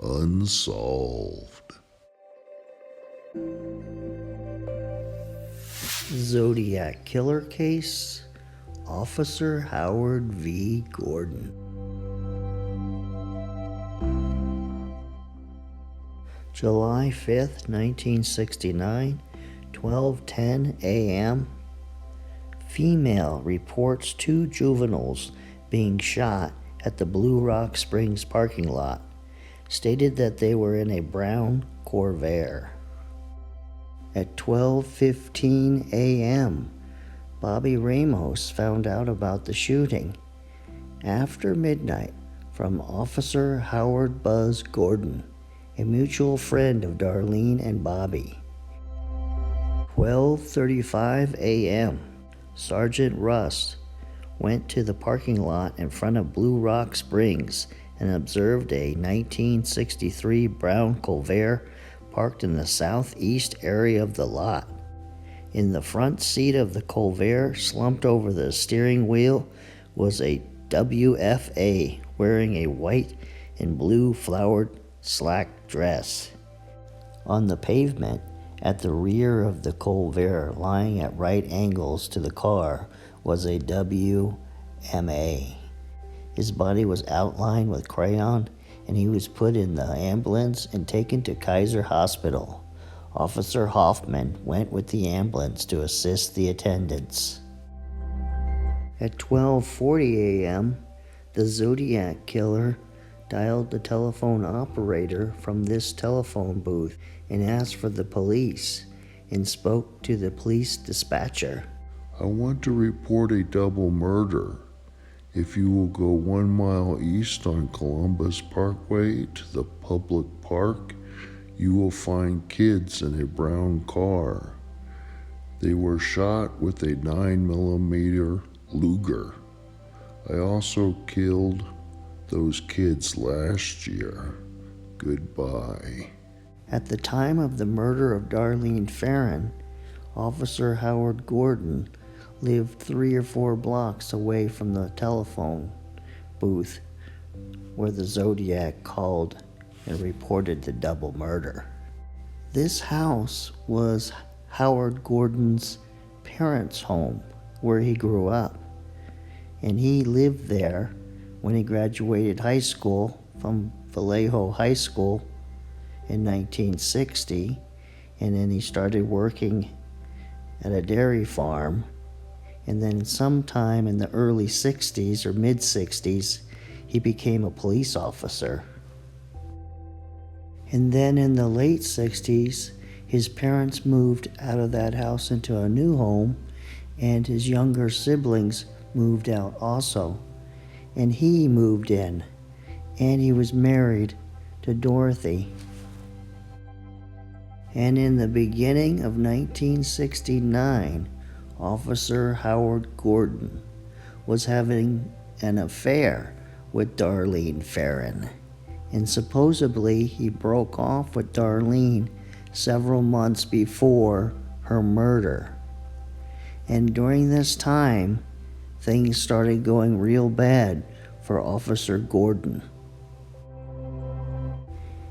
Unsolved. Zodiac Killer Case, Officer Howard V. Gordon. July 5th, 1969, 12:10 a.m. Female reports 2 juveniles being shot at the Blue Rock Springs parking lot. Stated that they were in a brown Corvair. At 12:15 a.m., Bobby Ramos found out about the shooting after midnight from Officer Howard Buzz Gordon, a mutual friend of Darlene and Bobby. 12:35 a.m., Sergeant Russ went to the parking lot in front of Blue Rock Springs and observed a 1963 brown Corvair parked in the southeast area of the lot. In the front seat of the Corvair, slumped over the steering wheel, was a WFA wearing a white and blue flowered slack dress. On the pavement at the rear of the Corvair, lying at right angles to the car, was a WMA. His body was outlined with crayon, and he was put in the ambulance and taken to Kaiser Hospital. Officer Hoffman went with the ambulance to assist the attendants. At 12:40 a.m., the Zodiac killer dialed the telephone operator from this telephone booth and asked for the police and spoke to the police dispatcher. I want to report a double murder. If you will go 1 mile east on Columbus Parkway to the public park, you will find kids in a brown car. They were shot with a 9mm Luger. I also killed those kids last year. Goodbye. At the time of the murder of Darlene Ferrin, Officer Howard Gordon lived 3 or 4 blocks away from the telephone booth where the Zodiac called and reported the double murder. This house was Howard Gordon's parents' home where he grew up, and he lived there when he graduated high school from Vallejo High School in 1960, and then he started working at a dairy farm. And then sometime in the early 60s or mid-60s, he became a police officer. And then in the late 60s, his parents moved out of that house into a new home, and his younger siblings moved out also. And he moved in, and he was married to Dorothy. And in the beginning of 1969, Officer Howard Gordon was having an affair with Darlene Ferrin, and supposedly he broke off with Darlene several months before her murder. And during this time, things started going real bad for Officer Gordon.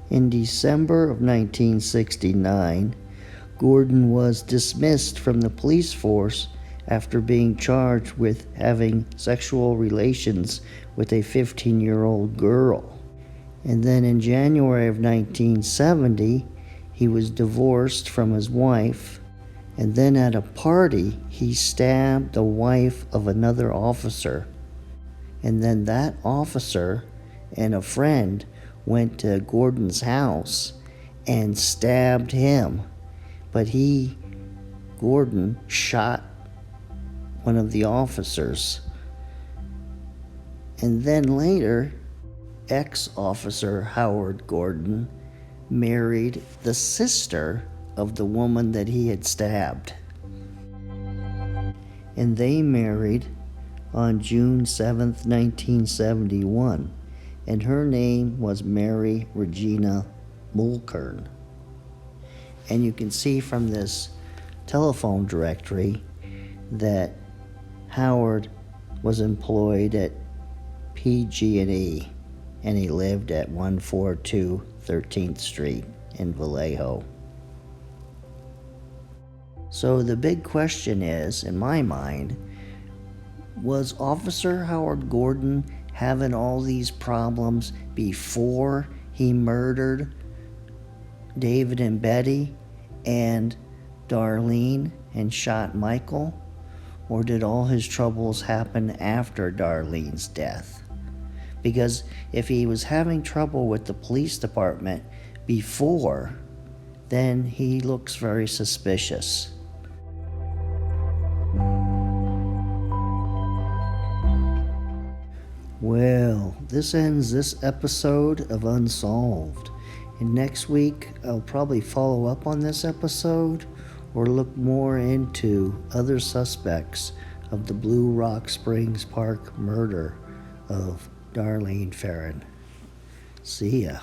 In December of 1969, Gordon was dismissed from the police force after being charged with having sexual relations with a 15-year-old girl. And then in January of 1970, he was divorced from his wife, and then at a party, he stabbed the wife of another officer. And then that officer and a friend went to Gordon's house and stabbed him. But Gordon, shot one of the officers. And then later, ex-officer Howard Gordon married the sister of the woman that he had stabbed. And they married on June 7th, 1971, and her name was Mary Regina Mulkern. And you can see from this telephone directory that Howard was employed at PG&E, and he lived at 142 13th Street in Vallejo. So the big question is, in my mind, was Officer Howard Gordon having all these problems before he murdered David and Betty and Darlene and shot Michael? Or did all his troubles happen after Darlene's death? Because if he was having trouble with the police department before, then he looks very suspicious. Well, this ends this episode of Unsolved. And next week, I'll probably follow up on this episode or look more into other suspects of the Blue Rock Springs Park murder of Darlene Ferrin. See ya.